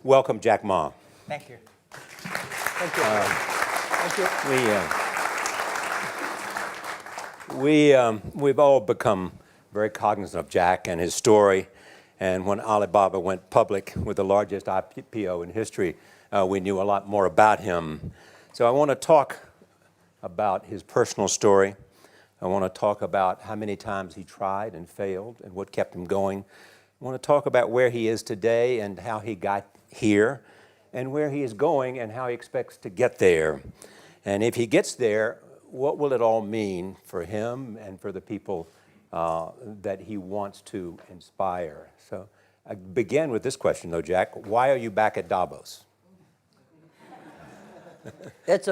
welcome Jack Ma. Thank you. Thank you. Thank you. We've all become very cognizant of Jack and his story. And when Alibaba went public with the largest IPO in history, we knew a lot more about him. So I want to talk about his personal story. I want to talk about how many times he tried and failed and what kept him going. I want to talk about where he is today and how he got here, and where he is going and how he expects to get there. And if he gets there, what will it all mean for him and for the people that he wants to inspire? So I begin with this question, though, Jack. Why are you back at Davos? It's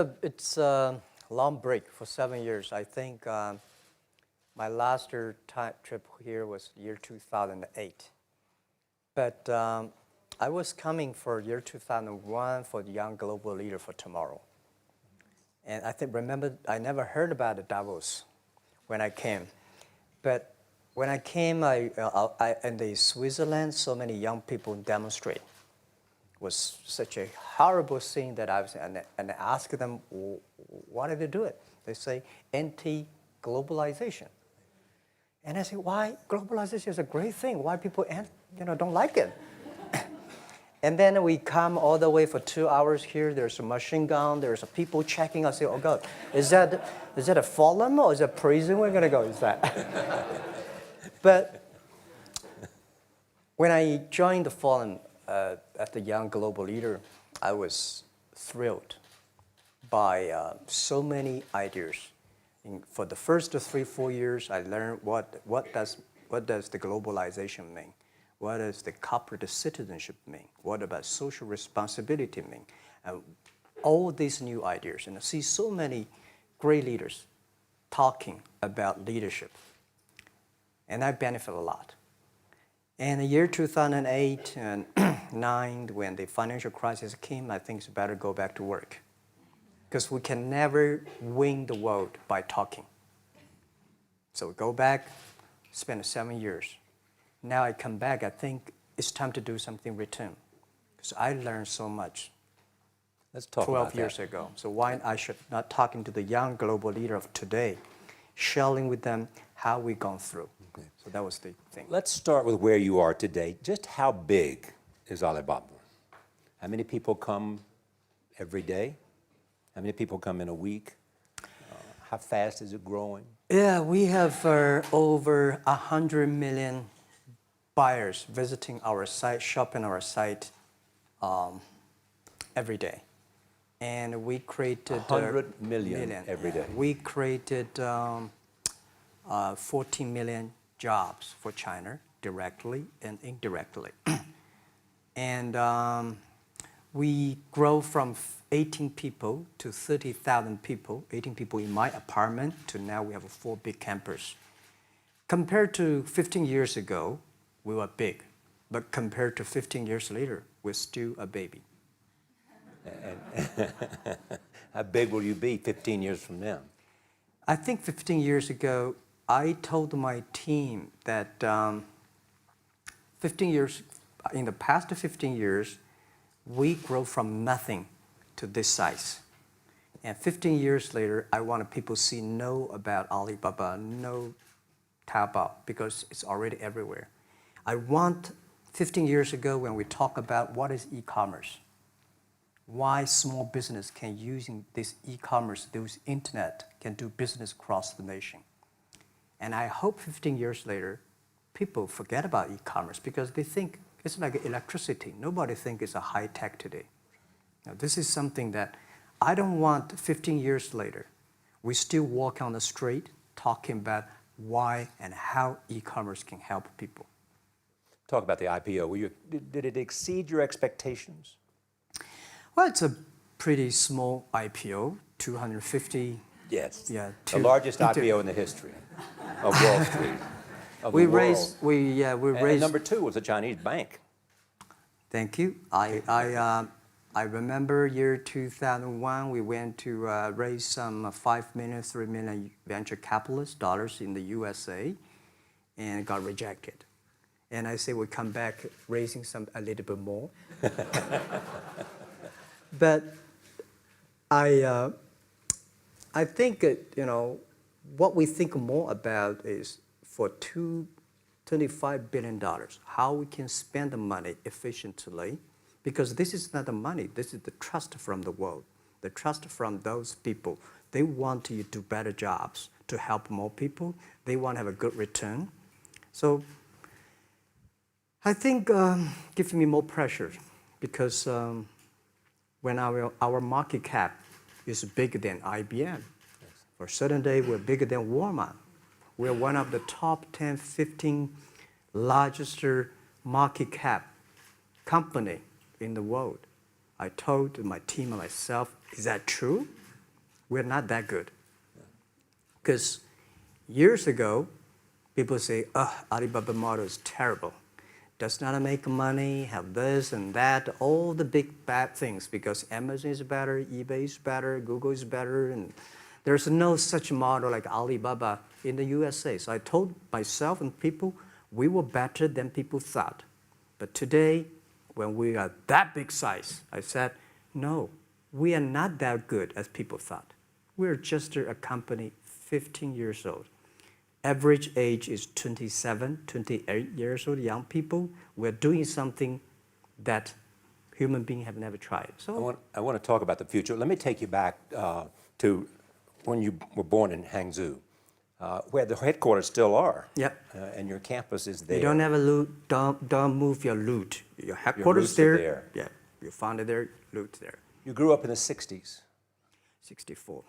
a long break for 7 years. I think my last trip here was year 2008. But I was coming for year 2001 for the Young Global Leader for Tomorrow. And remember, I never heard about the Davos when I came. But when I came, in the Switzerland, so many young people demonstrate. It was such a horrible thing that I was, and I asked them, why did they do it? They say, anti-globalization. And I say, why? Globalization is a great thing. Why people don't like it? And then we come all the way for 2 hours here. There's a machine gun. There's people checking. I say, oh, God, is that a forum or is it a prison we're going to go? Is that? But when I joined the forum at the Young Global Leader, I was thrilled by so many ideas. For the first 3-4 years, I learned what does the globalization mean? What does the corporate citizenship mean? What about social responsibility mean? All these new ideas, and I see so many great leaders talking about leadership, and I benefit a lot. And the year 2008 and 2009, when the financial crisis came, I think it's better go back to work, because we can never win the world by talking. So go back, spend 7 years. Now I come back, I think it's time to do something return. Because I learned so much. Let's talk 12 about years that. ago. So why I should not talking to the young global leader of today, sharing with them how we've gone through. Okay. So that was the thing. Let's start with where you are today. Just how big is Alibaba? How many people come every day? How many people come in a week? How fast is it growing? Yeah, we have over 100 million buyers visiting our site, shopping our site every day. And we created 100 million every day. We created 14 million jobs for China, directly and indirectly. And we grow from 18 people to 30,000 people, 18 people in my apartment, to now we have a 4 big campus. Compared to 15 years ago, we were big, but compared to 15 years later, we're still a baby. And how big will you be 15 years from now? I think 15 years ago, I told my team that 15 years, in the past 15 years, we grow from nothing to this size. And 15 years later, I want people to know about Alibaba, know Taobao, because it's already everywhere. I want 15 years ago when we talk about what is e-commerce, why small business can using this e-commerce, this internet, can do business across the nation. And I hope 15 years later, people forget about e-commerce because they think it's like electricity. Nobody thinks it's a high tech today. Now, this is something that I don't want 15 years later. We still walk on the street talking about why and how e-commerce can help people. Talk about the IPO. Did it exceed your expectations? Well, it's a pretty small IPO, 250. Yes. Yeah. The largest IPO in the history of Wall Street. We raised. And number 2 was a Chinese bank. Thank you. I remember year 2001. We went to raise some 5 million, 3 million venture capitalist dollars in the USA, and got rejected. And I say we come back raising a little bit more. But I think, what we think more about is for $25 billion, how we can spend the money efficiently, because this is not the money, this is the trust from the world, the trust from those people. They want you to do better jobs to help more people. They want to have a good return. So I think gives me more pressure because when our market cap is bigger than IBM, for a certain day we're bigger than Walmart. We're one of the top 10, 15 largest market cap company in the world. I told my team and myself, is that true? We're not that good. Because years ago, people say, Alibaba model is terrible. Does not make money, have this and that, all the big bad things, because Amazon is better, eBay is better, Google is better, and there's no such model like Alibaba in the USA. So I told myself and people, we were better than people thought. But today, when we are that big size, I said, no, we are not that good as people thought. We're just a company 15 years old. Average age is 27, 28 years old, young people. We're doing something that human beings have never tried. So I want to talk about the future. Let me take you back to when you were born in Hangzhou, where the headquarters still are. Yep. And your campus is there. You don't have a loot, don't move your loot. Your headquarters there. Yeah, you found it there, loot there. You grew up in the 60s. 64.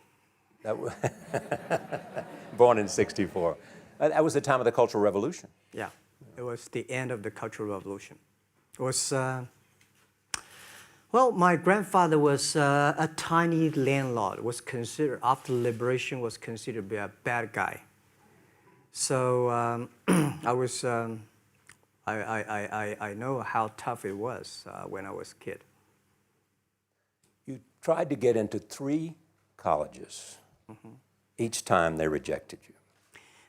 Born in 64. That was the time of the Cultural Revolution. Yeah, it was the end of the Cultural Revolution. It was, well, my grandfather was a tiny landlord, was considered, after liberation, was considered to be a bad guy. So I was, I know how tough it was when I was a kid. You tried to get into 3 colleges. Mm-hmm. Each time they rejected you.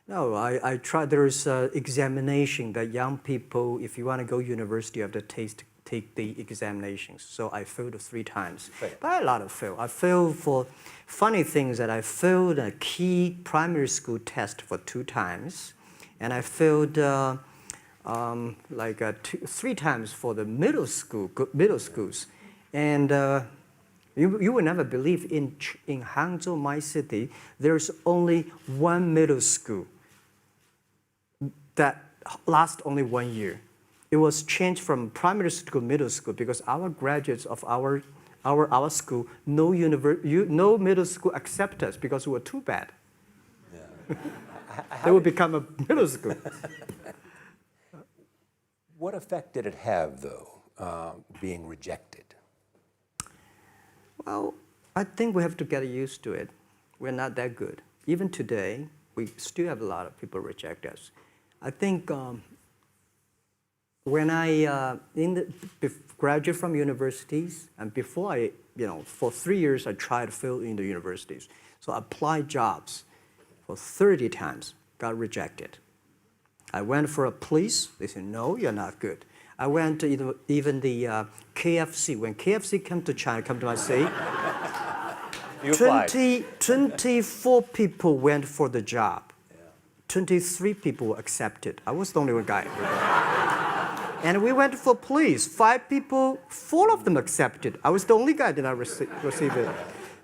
No, I tried. There's examination that young people, if you want to go to university, you have to take the examinations. So I failed 3 times. Right. But a lot of fail. I failed for funny things that I failed a key primary school test for 2 times. And I failed 3 times for the middle schools. And you will never believe in Hangzhou, my city, there's only 1 middle school that lasts only 1 year. It was changed from primary school to middle school because our graduates of our school, no middle school accept us because we were too bad. Yeah. They would become a middle school. What effect did it have, though, being rejected? Well, I think we have to get used to it. We're not that good. Even today, we still have a lot of people reject us. I think when I graduated from universities, and before I, for 3 years, I tried to fill in the universities. So I applied jobs for 30 times, got rejected. I went for a police. They said, no, you're not good. I went to even the KFC. When KFC come to China, come to my city, 24 people went for the job. Yeah. 23 people were accepted. I was the only one guy. And we went for police. 5 people, 4 of them accepted. I was the only guy that I received it.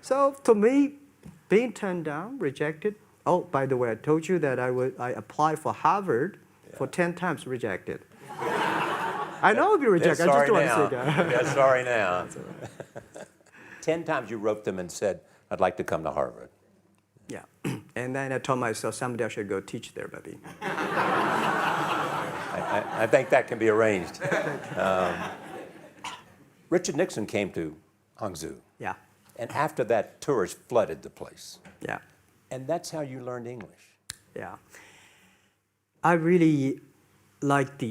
So to me, being turned down, rejected. Oh, by the way, I told you that I applied for Harvard for 10 times, rejected. I know I'll be rejected. I just don't want to say that. Yeah, sorry now. 10 times you wrote them and said, I'd like to come to Harvard. Yeah. And then I told myself, someday I should go teach there, baby. I think that can be arranged. Richard Nixon came to Hangzhou. Yeah. And after that, tourists flooded the place. Yeah. And that's how you learned English. Yeah. I really like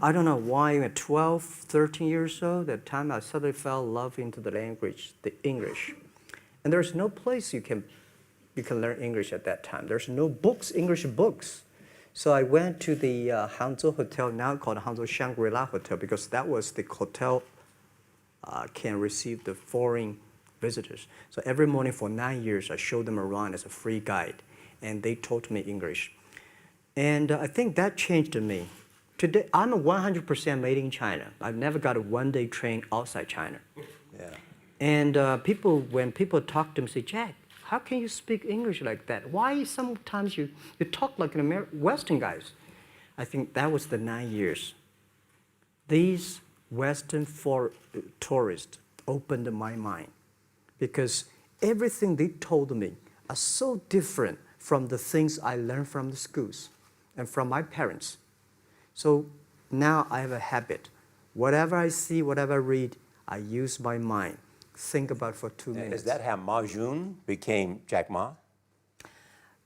I don't know why, at 12, 13 years old, at that time I suddenly fell in love into the language, the English. And there's no place you can learn English at that time. There's no books, English books. So I went to the Hangzhou Hotel, now called Hangzhou Shangri-La Hotel, because that was the hotel can receive the foreign visitors. So every morning for 9 years, I showed them around as a free guide, and they taught me English. And I think that changed me. Today, I'm a 100% made in China. I've never got a one-day train outside China. Yeah. And when people talk to me, say, Jack, how can you speak English like that? Why sometimes you talk like an Western guys? I think that was the 9 years. These Western tourists opened my mind because everything they told me are so different from the things I learned from the schools and from my parents. So now I have a habit. Whatever I see, whatever I read, I use my mind. Think about for 2 minutes. Is that how Ma Jun became Jack Ma?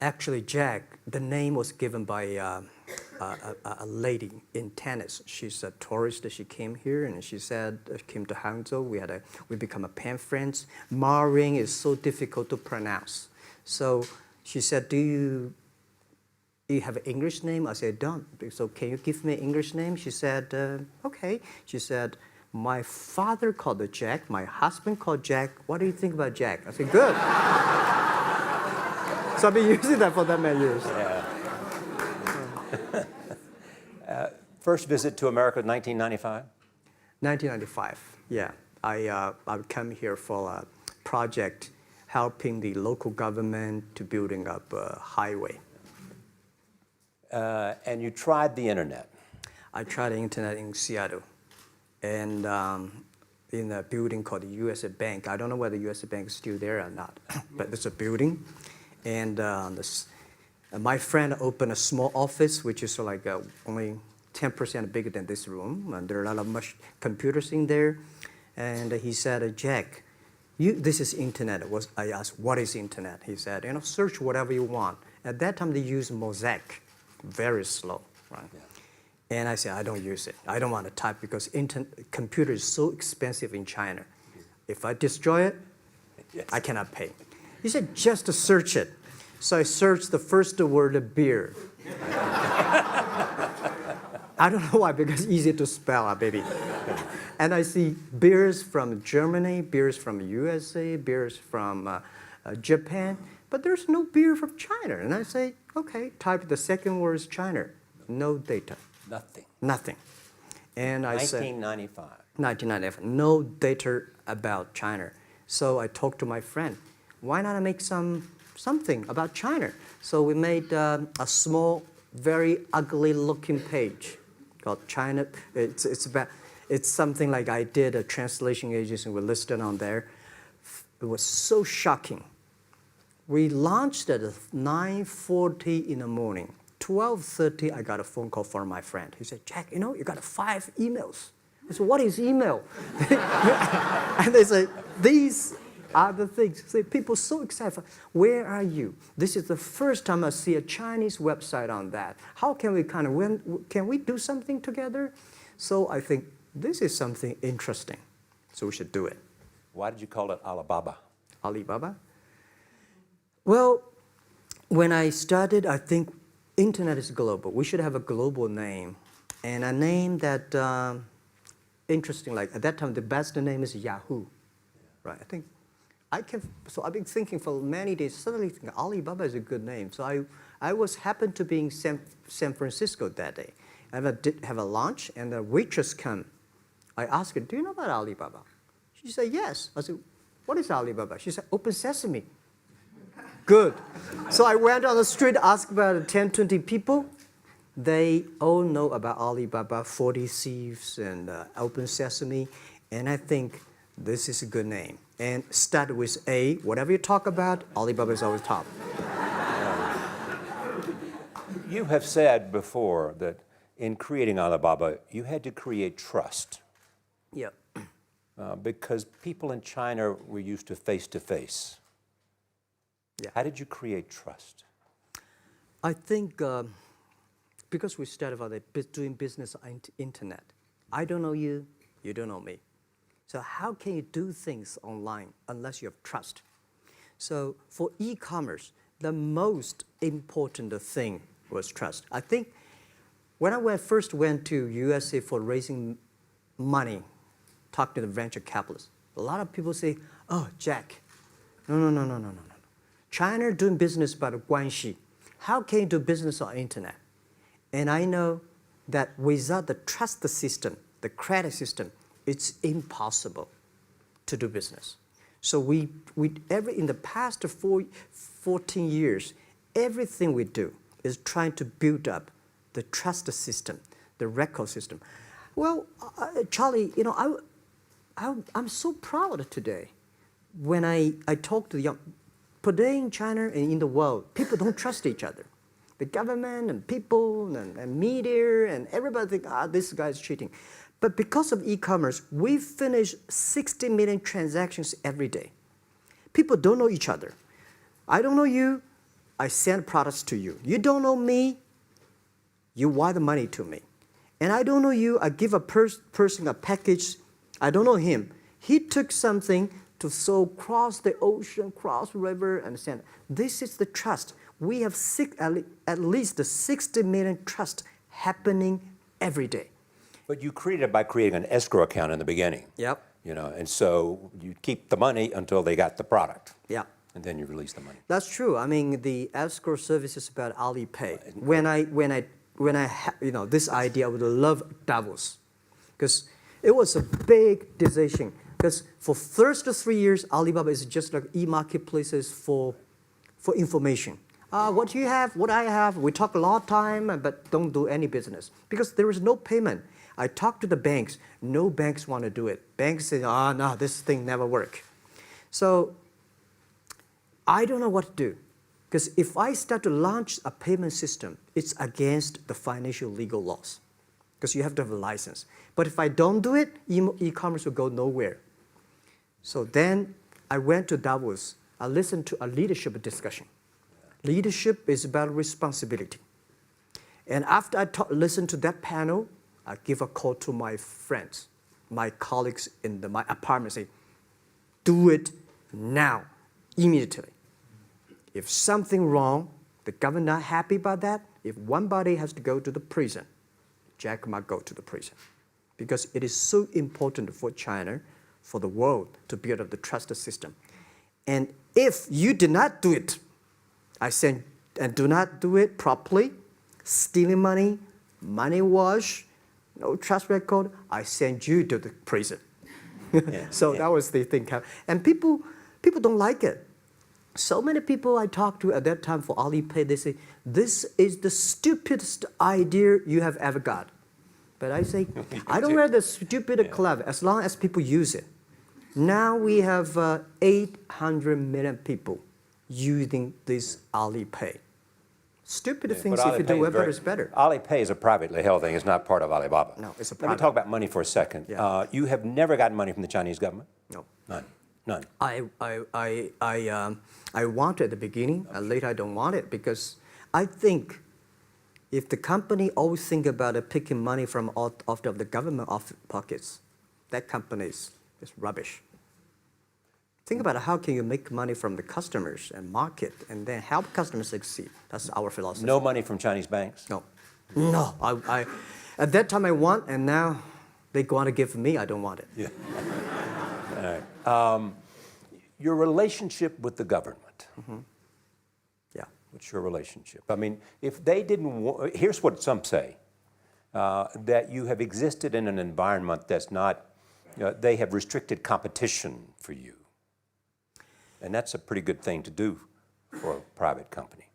Actually, Jack, the name was given by a lady in tennis. She's a tourist. She came here and she said, came to Hangzhou. We become a pen friends. Ma Ring is so difficult to pronounce. So she said, do you have an English name? I said, don't. So can you give me an English name? She said, okay. She said, my father called it Jack. My husband called Jack. What do you think about Jack? I said, good. So I've been using that for that many years. Yeah. First visit to America, 1995? 1995, yeah. I come here for a project helping the local government to building up a highway. And you tried the internet. I tried the internet in Seattle. And in a building called the USA Bank. I don't know whether the USA Bank is still there or not, but it's a building. And my friend opened a small office, which is like only 10% bigger than this room. And there are a lot of computers in there. And he said, Jack, this is internet. I asked, what is internet? He said, search whatever you want. At that time, they used Mosaic, very slow, right? Yeah. And I said, I don't use it. I don't want to type because computer is so expensive in China. If I destroy it, yes, I cannot pay. He said, just to search it. So I searched the first word, beer. I don't know why, because it's easy to spell, baby. And I see beers from Germany, beers from USA, beers from Japan, but there's no beer from China. And I say, okay, type the second word is China. No data. Nothing. Nothing. And I said, 1995. 1995, no data about China. So I talked to my friend, why not make something about China? So we made a small, very ugly looking page called China. It's something like I did a translation agency, we listed on there. It was so shocking. We launched at 9:40 in the morning. 12:30, I got a phone call from my friend. He said, Jack, you got 5 emails. I said, what is email? And they say, these are the things. So people so excited. Where are you? This is the first time I see a Chinese website on that. How can we can we do something together? So I think this is something interesting. So we should do it. Why did you call it Alibaba? Alibaba? Well, when I started, I think internet is global. We should have a global name. And a name that, interesting, like at that time, the best name is Yahoo. Right? So I've been thinking for many days, suddenly thinking Alibaba is a good name. So I happened to be in San Francisco that day. I did have a lunch, and the waitress came. I asked her, do you know about Alibaba? She said, yes. I said, what is Alibaba? She said, Open Sesame. Good. So I went on the street, asked about 10, 20 people. They all know about Alibaba, 40 Thieves, and Open Sesame. And I think this is a good name. And start with A. Whatever you talk about, Alibaba is always top. You have said before that in creating Alibaba, you had to create trust. Yeah. Because people in China were used to face-to-face. Yeah. How did you create trust? I think because we started out doing business on internet. I don't know you, you don't know me. So how can you do things online unless you have trust? So for e-commerce, the most important thing was trust. I think when I first went to USA for raising money, talk to the venture capitalists, a lot of people say, oh, Jack, no. China doing business by the guanxi. How can you do business on internet? And I know that without the trust system, the credit system, it's impossible to do business. So in the past 14 years, everything we do is trying to build up the trust system, the record system. Well, Charlie, I'm so proud today when I talk to the young. Today in China and in the world, people don't trust each other. The government and people and media and everybody think, this guy's cheating. But because of e-commerce, we finish 60 million transactions every day. People don't know each other. I don't know you, I send products to you. You don't know me, you wire the money to me. And I don't know you, I give a person a package, I don't know him. He took something to cross the ocean, cross the river, and send. This is the trust. We have at least 60 million trust happening every day. But you created it by creating an escrow account in the beginning. Yep. And so you keep the money until they got the product. Yeah. And then you release the money. That's true. I mean, the escrow service is about Alipay. When I this idea, I would love Davos, because it was a big decision. Because for first 3 years, Alibaba is just like e-marketplaces for information. What you have, what I have, we talk a lot of time, but don't do any business. Because there is no payment. I talked to the banks. No banks want to do it. Banks say, no, this thing never work. So I don't know what to do. Because if I start to launch a payment system, it's against the financial legal laws. Because you have to have a license. But if I don't do it, e-commerce will go nowhere. So then I went to Davos. I listened to a leadership discussion. Leadership is about responsibility. And after I listened to that panel, I give a call to my friends, my colleagues in my apartment, say, do it now, immediately. If something wrong, the government not happy about that, if one body has to go to the prison, Jack might go to the prison. Because it is so important for China, for the world, to build up the trust system. And if you did not do it, I said, and do not do it properly, stealing money, money wash, no trust record, I send you to the prison. That was the thing. And people don't like it. So many people I talked to at that time for Alipay, they say, this is the stupidest idea you have ever got. But I say, I don't wear the stupid clever as long as people use it. Now we have 800 million people using this Alipay. Stupid things, if you do it better, is better. Alipay is a privately held thing. It's not part of Alibaba. No, it's a Let private. me talk about money for a second. Yeah. You have never gotten money from the Chinese government? No. None. I want it at the beginning, and later I don't want it, because I think if the company always think about picking money from out of the government pockets, that company is rubbish. Think about how can you make money from the customers and market and then help customers succeed. That's our philosophy. No money from Chinese banks? No. No. I at that time I want, and now they want to give me, I don't want it. Yeah. All right. Your relationship with the government. Mm-hmm. Yeah. What's your relationship? I mean, if they didn't, here's what some say, that you have existed in an environment that's not, they have restricted competition for you. And that's a pretty good thing to do for a private company.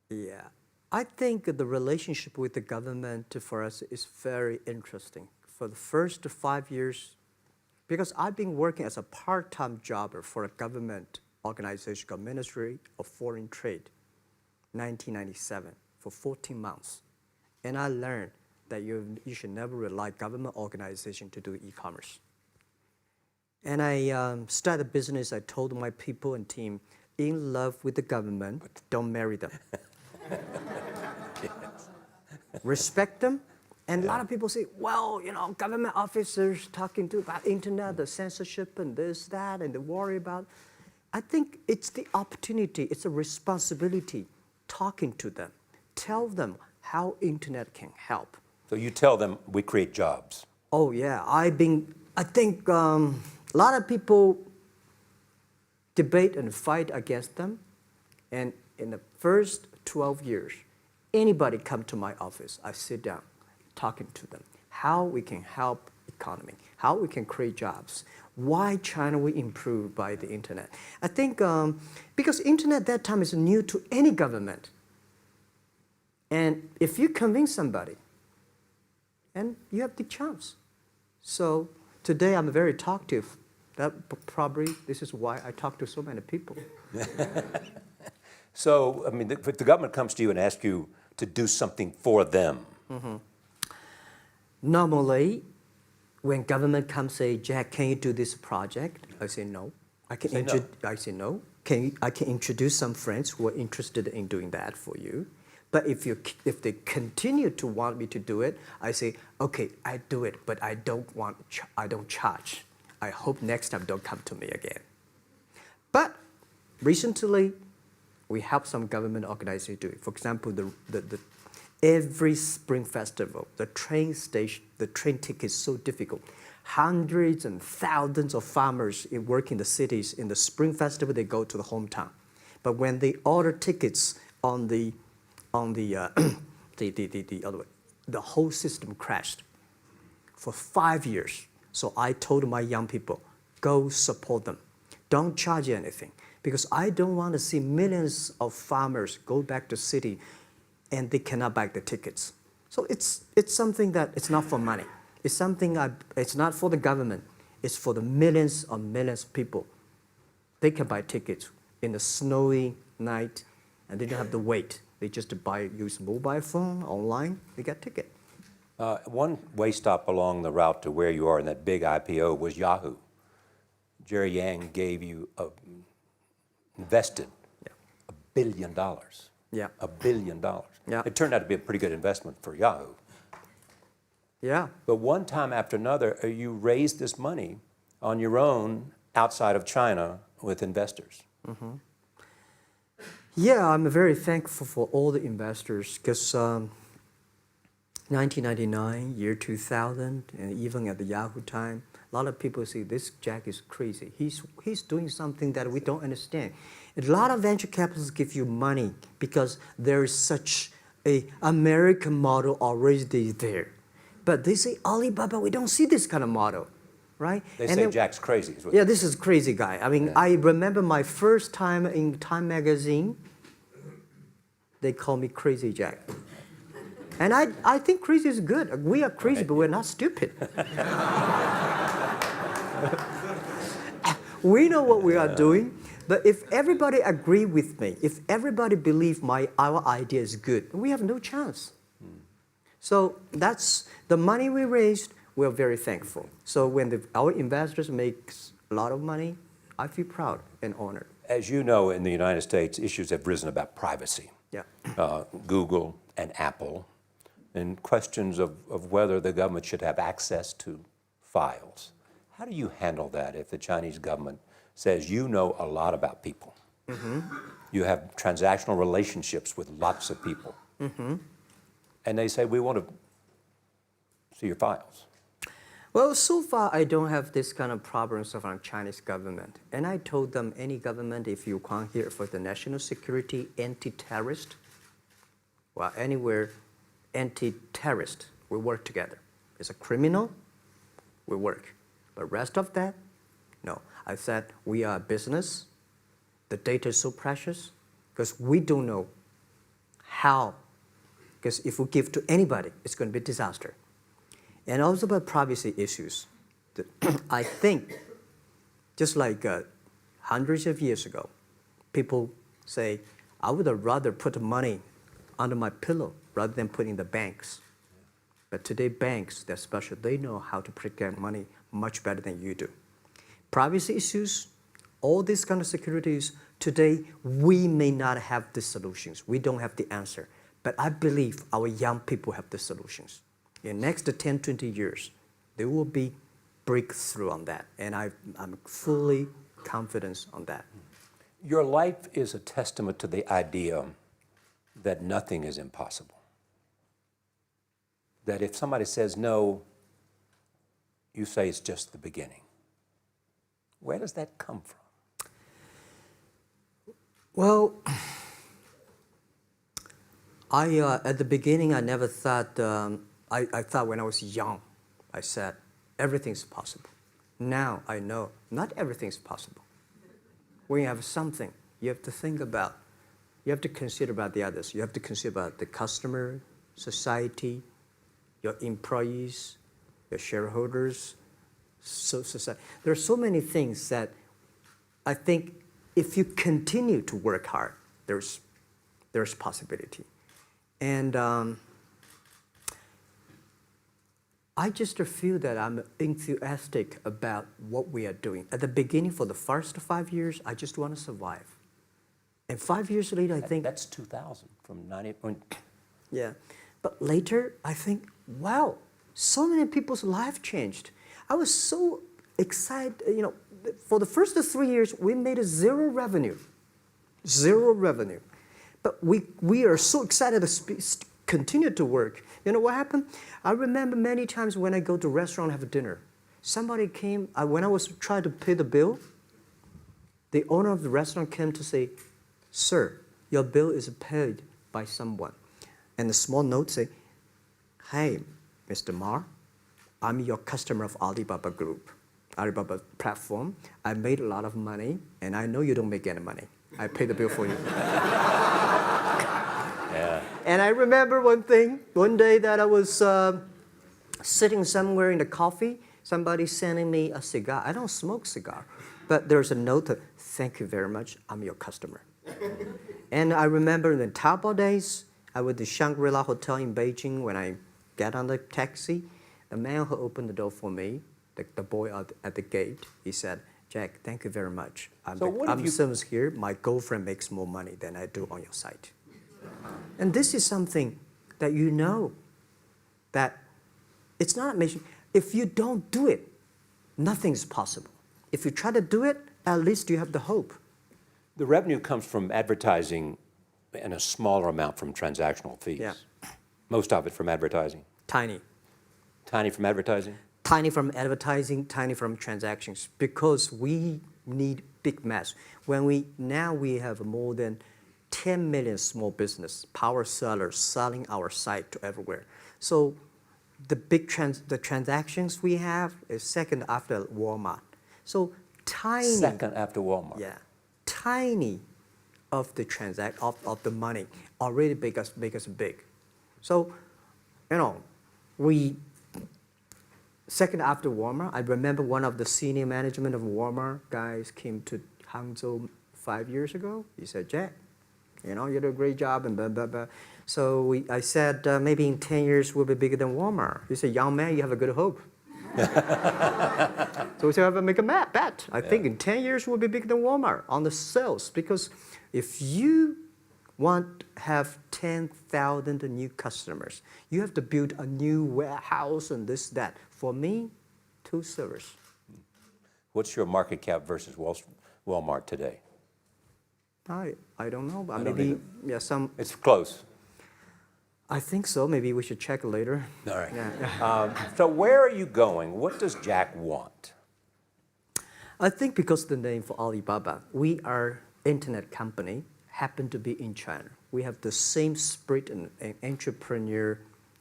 Yeah. I think the relationship with the government for us is very interesting. For the first 5 years, because I've been working as a part-time jobber for a government organization called Ministry of Foreign Trade, 1997, for 14 months. And I learned that you should never rely on government organization to do e-commerce. And I started a business. I told my people and team, in love with the government, but don't marry them. Respect them. And a lot of people say, well, government officers talking about internet, the censorship and this, that, and they worry about. I think it's the opportunity, it's a responsibility talking to them, tell them how internet can help. So you tell them we create jobs. Oh yeah, I think a lot of people debate and fight against them. And in the first 12 years, anybody come to my office, I sit down talking to them, how we can help economy, how we can create jobs, why China will improve by the internet. I think because internet that time is new to any government. And if you convince somebody, and you have the chance. So today I'm very talkative. That probably, this is why I talk to so many people. So, I mean, if the government comes to you and asks you to do something for them. Normally, when government comes say, Jack, can you do this project? I say no. I say no. I can introduce some friends who are interested in doing that for you. But if they continue to want me to do it, I say, okay, I do it, but I don't charge. I hope next time don't come to me again. But recently, we help some government organizations do it. For example, every Spring Festival, the train ticket is so difficult. Hundreds and thousands of farmers work in the cities. In the Spring Festival, they go to the hometown. But when they order tickets on the other way, the whole system crashed for 5 years. So I told my young people, go support them. Don't charge anything. Because I don't want to see millions of farmers go back to city and they cannot buy the tickets. So it's something that it's not for money. It's something it's not for the government. It's for the millions of people. They can buy tickets in the snowy night and they don't have to wait. They just use mobile phone, online, they get ticket. One way stop along the route to where you are in that big IPO was Yahoo. Jerry Yang gave you invested $1 billion. Yeah. $1 billion. Yeah. It turned out to be a pretty good investment for Yahoo. Yeah. But one time after another, you raised this money on your own outside of China with investors. Yeah, I'm very thankful for all the investors because 1999, year 2000, and even at the Yahoo time, a lot of people say this Jack is crazy. He's doing something that we don't understand. A lot of venture capitalists give you money because there is such a American model already there. But they say, Alibaba, we don't see this kind of model, right? They say Jack's crazy. Yeah, this is crazy guy. I mean, I remember my first time in Time magazine, they call me Crazy Jack. And I think crazy is good. We are crazy, but we're not stupid. We know what we are doing, but if everybody agree with me, if everybody believe our idea is good, we have no chance. So that's the money we raised. We're very thankful. So when our investors make a lot of money, I feel proud and honored. As you know, in the United States, issues have risen about privacy. Yeah. Google and Apple, and questions of whether the government should have access to files. How do you handle that if the Chinese government says you know a lot about people? You have transactional relationships with lots of people. And they say, we want to see your files. Well, so far, I don't have this kind of problems from Chinese government. And I told them, any government, if you come here for the national security, anti-terrorist, well, anywhere, anti-terrorist, we work together. It's a criminal, we work. But rest of that, no. I said, we are a business. The data is so precious because we don't know how. Because if we give to anybody, it's going to be a disaster. And also about privacy issues. I think, just like hundreds of years ago, people say, I would rather put money under my pillow rather than put in the banks. But today, banks, they're special. They know how to protect money much better than you do. Privacy issues, all these kind of securities, today, we may not have the solutions. We don't have the answer. But I believe our young people have the solutions. In the next 10, 20 years, there will be breakthrough on that. And I'm fully confident on that. Your life is a testament to the idea that nothing is impossible. That if somebody says no, you say it's just the beginning. Where does that come from? Well, at the beginning, I never thought, I thought when I was young, I said, everything's possible. Now I know not everything's possible. When you have something, you have to think about, you have to consider about the others. You have to consider about the customer, society, your employees, your shareholders, society. There are so many things that I think if you continue to work hard, there's possibility. And I just feel that I'm enthusiastic about what we are doing. At the beginning, for the first 5 years, I just want to survive. And 5 years later, I think... That's 2000, from 90... Yeah. But later, I think, wow, so many people's life changed. I was so excited, you know, for the first 3 years, we made zero revenue. Zero revenue. But we are so excited to continue to work. You know what happened? I remember many times when I go to a restaurant and have dinner, somebody came, when I was trying to pay the bill, the owner of the restaurant came to say, "Sir, your bill is paid by someone." And the small note say, "Hey, Mr. Ma, I'm your customer of Alibaba Group, Alibaba platform. I made a lot of money, and I know you don't make any money. I pay the bill for you." Yeah. And I remember one day that I was sitting somewhere in the coffee, somebody sending me a cigar. I don't smoke cigar, but there's a note, "Thank you very much, I'm your customer." And I remember in the Taobao days, I was at the Shangri-La Hotel in Beijing. When I get on the taxi, the man who opened the door for me, the boy at the gate, he said, "Jack, thank you very much. I'm service here. My girlfriend makes more money than I do on your site." And this is something that you know, that it's not amazing. If you don't do it, nothing's possible. If you try to do it, at least you have the hope. The revenue comes from advertising and a smaller amount from transactional fees. Yeah. Most of it from advertising. Tiny. Tiny from advertising? Tiny from advertising, tiny from transactions, because we need big mass. Now we have more than 10 million small business power sellers selling our site to everywhere. So the transactions we have is second after Walmart. So tiny. Second after Walmart. Yeah, tiny of the of the money already make us big. So, you know, second after Walmart, I remember one of the senior management of Walmart guys came to Hangzhou 5 years ago. He said, "Jack, you know, you did a great job," and blah, blah, blah. So I said, "Maybe in 10 years we'll be bigger than Walmart." He said, "Young man, you have a good hope." So we said, "I have to make a bet. I think in 10 years we'll be bigger than Walmart on the sales." Because if you want to have 10,000 new customers, you have to build a new warehouse and this, that. For me, 2 servers. What's your market cap versus Walmart today? I don't know, but I don't maybe, either. yeah, some. It's close. I think so. Maybe we should check later. All right. Yeah. So where are you going? What does Jack want? I think because the name for Alibaba, we are internet company, happen to be in China. We have the same spirit and entrepreneur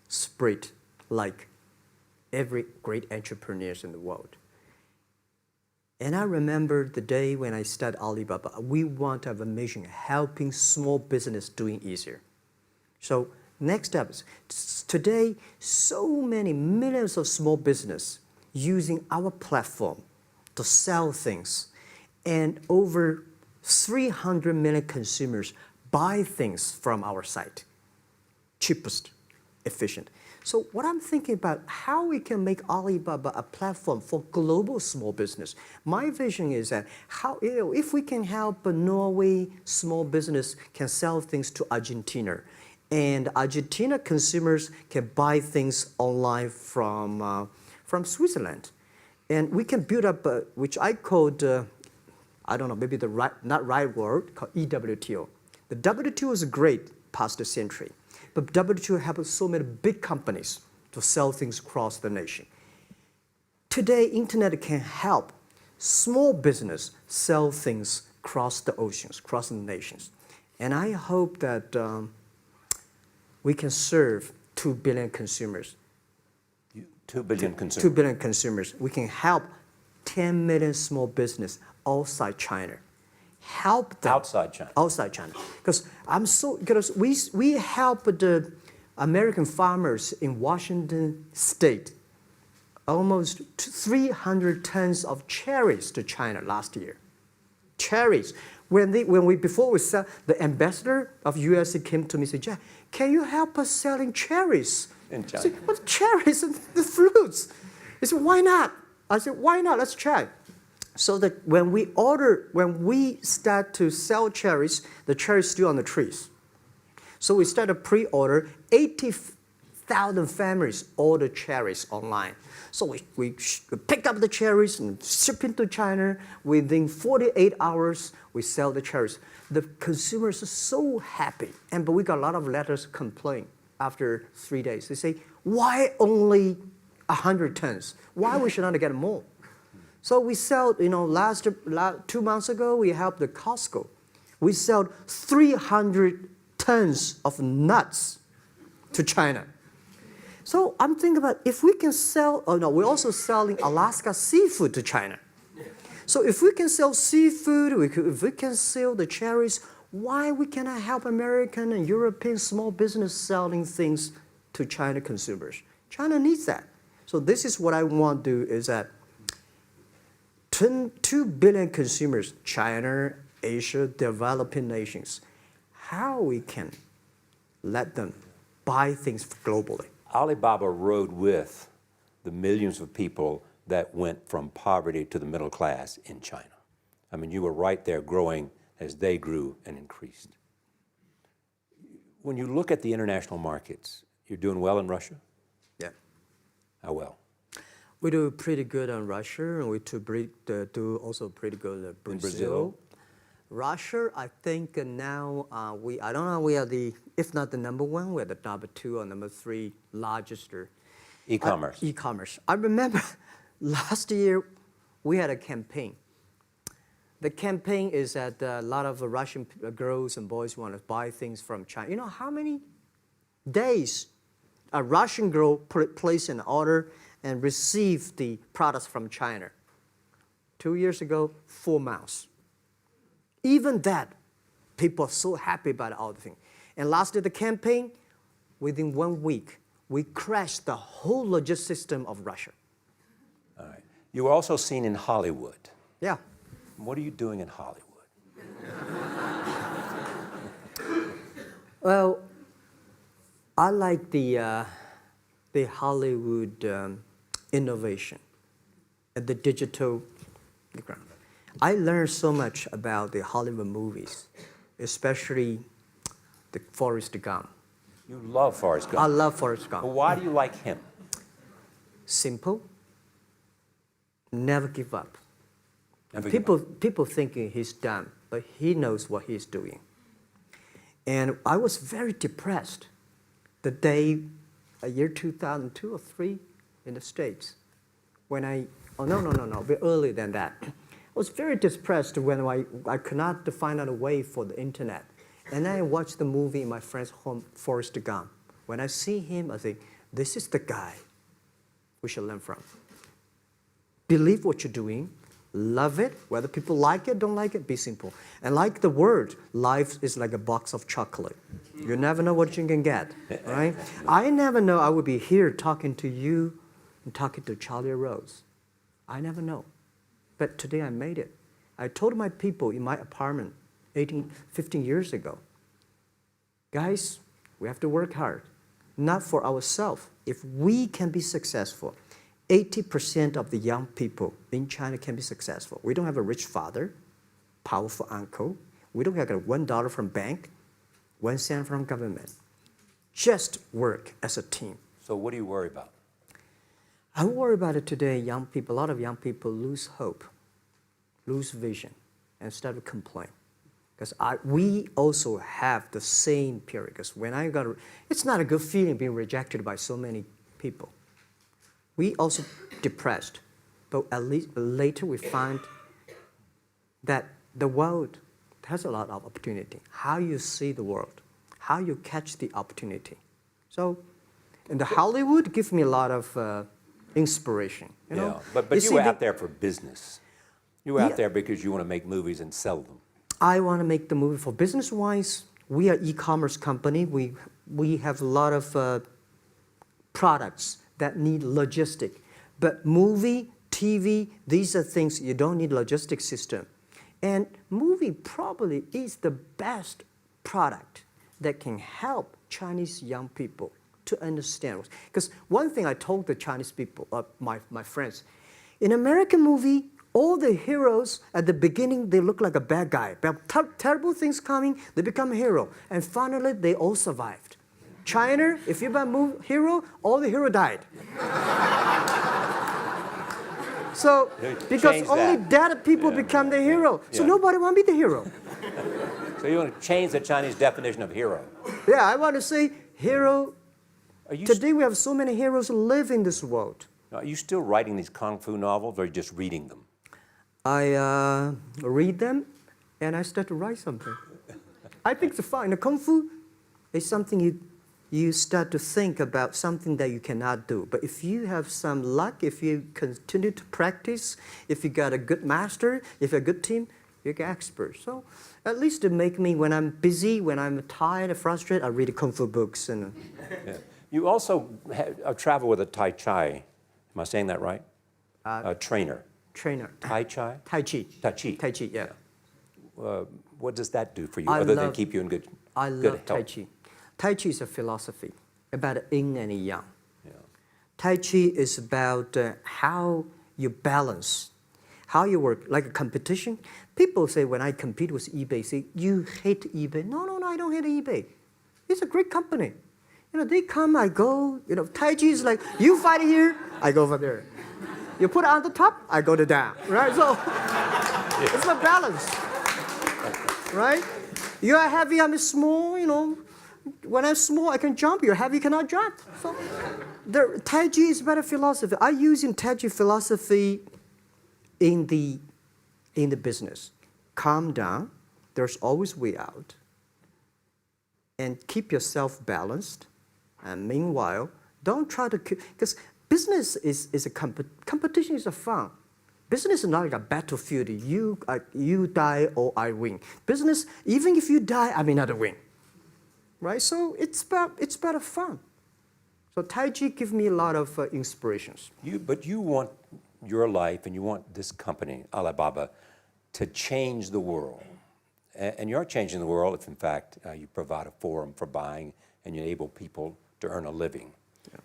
spirit like every great entrepreneurs in the world. And I remember the day when I started Alibaba, we want to have a mission helping small business doing easier. So next step is, today, so many millions of small business using our platform to sell things, and over 300 million consumers buy things from our site. Cheapest, efficient. So what I'm thinking about, how we can make Alibaba a platform for global small business. My vision is that if we can help a Norway small business can sell things to Argentina, and Argentina consumers can buy things online from Switzerland. And we can build up, which I called, I don't know, maybe not right word, called EWTO. The WTO is great, past century. But WTO helps so many big companies to sell things across the nation. Today, internet can help small business sell things across the oceans, across the nations. And I hope that we can serve 2 billion consumers. 2 billion consumers. 2 billion consumers. We can help 10 million small business outside China. Help them. Outside China. Outside China. Because we help the American farmers in Washington State almost 300 tons of cherries to China last year. Cherries. Before we sell, the ambassador of US came to me and said, Jack, can you help us selling cherries? In China. I said, what cherries and the fruits? He said, why not? I said, why not? Let's try. So that when we start to sell cherries, the cherries still on the trees. So we start a pre-order, 80,000 families order cherries online. So we pick up the cherries and ship into China. Within 48 hours, we sell the cherries. The consumers are so happy. But we got a lot of letters complain after 3 days. They say, why only 100 tons? Why we should not get more? So we sell, 2 months ago, we helped the Costco. We sold 300 tons of nuts to China. So I'm thinking about if we can sell, we're also selling Alaska seafood to China. So if we can sell seafood, if we can sell the cherries, why we cannot help American and European small business selling things to China consumers? China needs that. So this is what I want to do is that 2 billion consumers, China, Asia, developing nations, how we can let them buy things globally. Alibaba rode with the millions of people that went from poverty to the middle class in China. I mean, you were right there growing as they grew and increased. When you look at the international markets, you're doing well in Russia? Yeah. How well? We do pretty good on Russia, and we do also pretty good in Brazil. In Brazil? Russia, I think now I don't know, we are if not the number one, we're the number 2 or number 3 largest. E-commerce. E-commerce. I remember last year we had a campaign. The campaign is that a lot of Russian girls and boys want to buy things from China. You know how many days a Russian girl placed an order and received the products from China? 2 years ago, 4 months. Even that, people are so happy about all the thing. And last year, the campaign, within 1 week, we crashed the whole logistics system of Russia. All right. You were also seen in Hollywood. Yeah. What are you doing in Hollywood? Well, I like the Hollywood innovation and the digital background. I learned so much about the Hollywood movies, especially the Forrest Gump. You love Forrest Gump. I love Forrest Gump. Well, why do you like him? Simple. Never give up. Never give up. People thinking he's dumb, but he knows what he's doing. And I was very depressed the day, year 2002 or 3 in the States, when a bit earlier than that. I was very depressed when I could not find out a way for the internet. And then I watched the movie in my friend's home, Forrest Gump. When I see him, I think, this is the guy we should learn from. Believe what you're doing, love it, whether people like it, don't like it, be simple. And like the word, life is like a box of chocolate. You never know what you can get, right? I never know I would be here talking to you and talking to Charlie Rose. I never know. But today I made it. I told my people in my apartment 15 years ago, guys, we have to work hard, not for ourselves. If we can be successful, 80% of the young people in China can be successful. We don't have a rich father, powerful uncle. We don't have $1 from bank, 1 cent from government. Just work as a team. So what do you worry about? I worry about it today. Young people, a lot of young people lose hope, lose vision, and start to complain. Because we also have the same period. Because when it's not a good feeling being rejected by so many people. We also depressed, but at least later we find that the world has a lot of opportunity. How you see the world, how you catch the opportunity. So, and the Hollywood gives me a lot of inspiration. You know? But you were out there for business. You were out there because you want to make movies and sell them. I want to make the movie for business-wise. We are e-commerce company. We have a lot of products that need logistic. But movie, TV, these are things you don't need logistic system. And movie probably is the best product that can help Chinese young people to understand. Because one thing I told the Chinese people, my friends, in American movie, all the heroes at the beginning, they look like a bad guy. Terrible things coming, they become a hero. And finally, they all survived. China, if you're a hero, all the hero died. So, because only dead people become the hero. So nobody want to be the hero. So you want to change the Chinese definition of hero? Yeah, I want to say hero. Today we have so many heroes who live in this world. Are you still writing these kung fu novels, or are you just reading them? I read them, and I start to write something. I think it's fun. The kung fu is something you start to think about something that you cannot do. But if you have some luck, if you continue to practice, if you got a good master, if you're a good team, you get expert. So at least to make me, when I'm busy, when I'm tired or frustrated, I read kung fu books. And You also travel with a Tai Chi. Am I saying that right? A trainer. Tai Chi? Tai Chi. Tai Chi. Tai Chi, yeah. What does that do for you, other than keep you in good health? I love Tai Chi. Tai Chi is a philosophy about yin and yang. Yeah. Tai Chi is about how you balance, how you work, like a competition. People say when I compete with eBay, say, you hate eBay. No, I don't hate eBay. It's a great company. You know, they come, I go. You know, Tai Chi is like, you fight here, I go over there. You put it on the top, I go to down, right? So it's a balance, right? You are heavy, I'm small, you know. When I'm small, I can jump. You're heavy, you cannot jump. So the Tai Chi is about a philosophy. I use in Tai Chi philosophy in the business. Calm down. There's always way out. And keep yourself balanced. And meanwhile, don't try to because business is a competition is a fun. Business is not like a battlefield. You die or I win. Business, even if you die, I may not win. Right? So it's about fun. So Tai Chi gives me a lot of inspirations. But you want your life and you want this company, Alibaba, to change the world. And you're changing the world if, in fact, you provide a forum for buying and you enable people to earn a living. Yeah.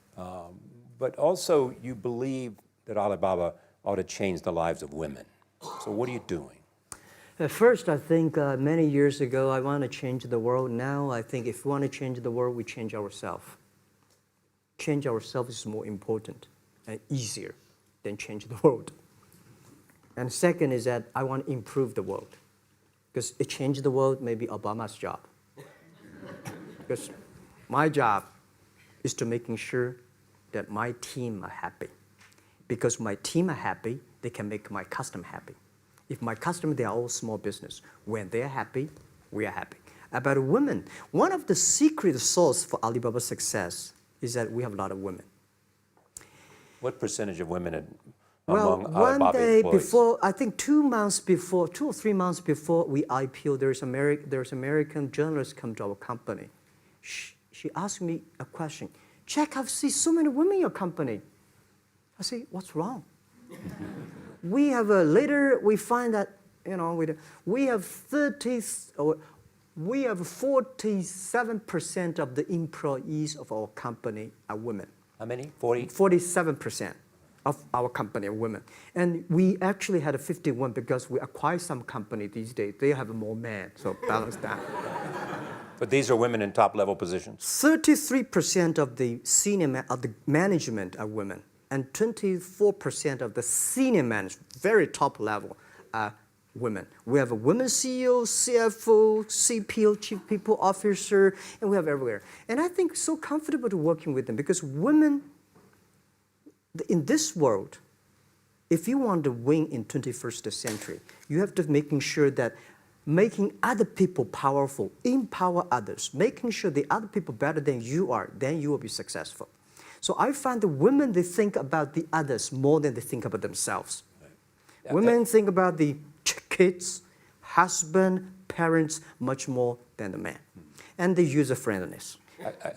But also, you believe that Alibaba ought to change the lives of women. So what are you doing? First, I think many years ago, I want to change the world. Now, I think if we want to change the world, we change ourselves. Change ourselves is more important and easier than change the world. And second is that I want to improve the world. Because it changed the world may be Obama's job. Because my job is to making sure that my team are happy. Because my team are happy, they can make my customer happy. If my customer, they are all small business. When they're happy, we are happy. About women, one of the secret source for Alibaba's success is that we have a lot of women. What percentage of women Well, among one day employees? before, I think 2 or 3 months before we IPO, there's American journalist come to our company. She asked me a question. Jack, I've seen so many women in your company. I say, what's wrong? We have later we find that we have 47% of the employees of our company are women. How many? 40? 47% of our company are women. And we actually had a 51 because we acquired some company these days. They have more men, so balance that. But these are women in top-level positions? 33% of the management are women. And 24% of the senior management, very top level, are women. We have a women CEO, CFO, CPO, Chief People Officer, and we have everywhere. And I think so comfortable to working with them because women, in this world, if you want to win in 21st century, you have to making sure that making other people powerful, empower others, making sure the other people better than you are, then you will be successful. So I find the women, they think about the others more than they think about themselves. Right. Yeah, women think about the kids, husband, parents, much more than the man. And the user-friendliness.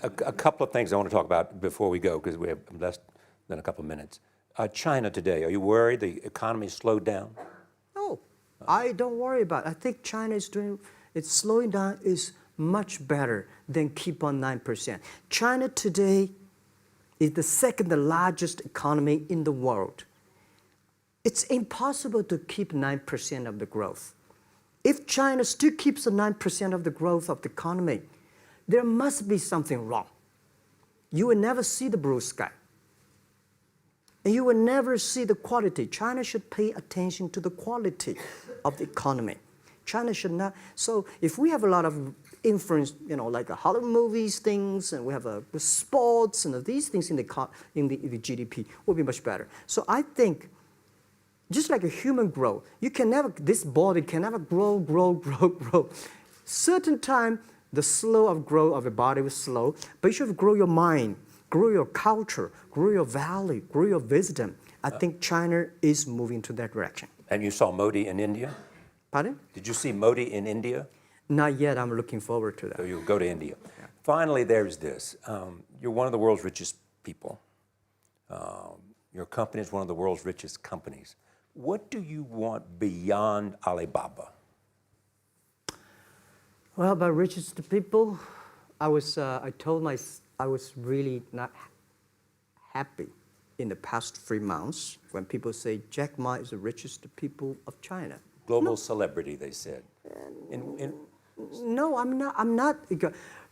A couple of things I want to talk about before we go, because we have less than a couple of minutes. China today, are you worried the economy slowed down? No, I don't worry about it. I think China is doing, it's slowing down is much better than keep on 9%. China today is the second largest economy in the world. It's impossible to keep 9% of the growth. If China still keeps the 9% of the growth of the economy, there must be something wrong. You will never see the blue sky. And you will never see the quality. China should pay attention to the quality of the economy. China should not. So if we have a lot of influence, like Hollywood movies, things, and we have the sports and these things in the GDP, will be much better. So I think, just like a human growth, this body can never grow. Certain time, the slow of growth of the body was slow, but you should grow your mind, grow your culture, grow your value, grow your wisdom. I think China is moving to that direction. And you saw Modi in India? Pardon? Did you see Modi in India? Not yet. I'm looking forward to that. So you'll go to India. Yeah. Finally, there's this. You're one of the world's richest people. Your company is one of the world's richest companies. What do you want beyond Alibaba? Well, about richest people, I was really not happy in the past 3 months when people say Jack Ma is the richest people of China. Global celebrity, they said. No, I'm not.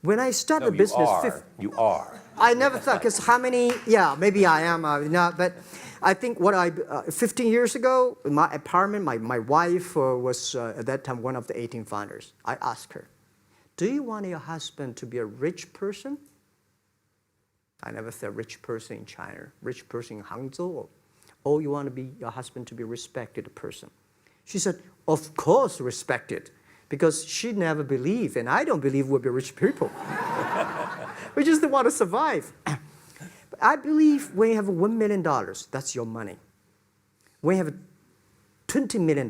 When I started the business, you are. I never thought, because how many? Yeah, maybe I am. But I think 15 years ago, in my apartment, my wife was at that time one of the 18 founders. I asked her, "Do you want your husband to be a rich person?" I never said rich person in China, rich person in Hangzhou, or you want your husband to be a respected person. She said, "Of course, respected." Because she never believed, and I don't believe we'll be rich people. We just want to survive. But I believe when you have $1 million, that's your money. When you have $20 million,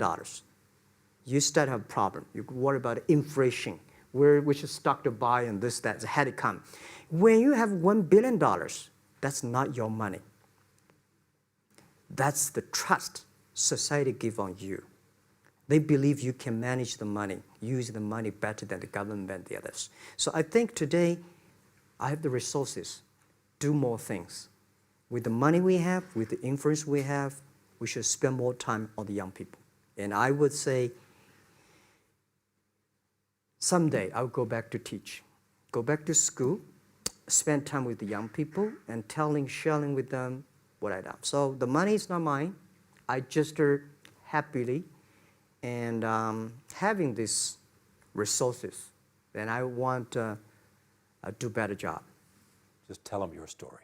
you start to have a problem. You worry about inflation, which is stock to buy and this, that, had it come. When you have $1 billion, that's not your money. That's the trust society gives on you. They believe you can manage the money, use the money better than the government and the others. So I think today, I have the resources, do more things. With the money we have, with the influence we have, we should spend more time on the young people. And I would say, someday I'll go back to teach, go back to school, spend time with the young people, and sharing with them what I done. So the money is not mine. I just happily and having these resources, then I want to do a better job. Just tell them your story.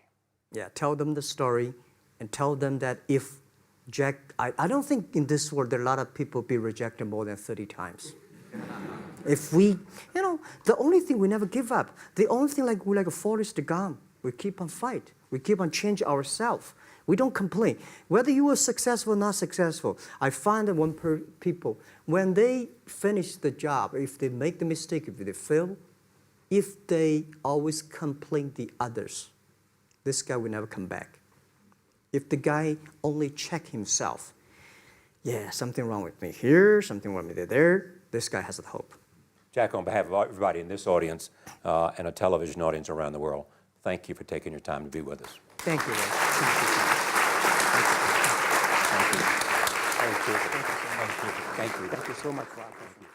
Yeah, tell them the story and tell them that if Jack, I don't think in this world there are a lot of people be rejected more than 30 times. If we, the only thing we never give up, the only thing we're like a Forrest Gump, we keep on fight. We keep on changing ourselves. We don't complain. Whether you were successful or not successful, I find that people, when they finish the job, if they make the mistake, if they fail, if they always complain the others, this guy will never come back. If the guy only check himself, yeah, something wrong with me here, something wrong with me there, this guy has a hope. Jack, on behalf of everybody in this audience and a television audience around the world, thank you for taking your time to be with us. Thank you. Thank you. Thank you. Thank you. Thank you so much, Rob. Thank you.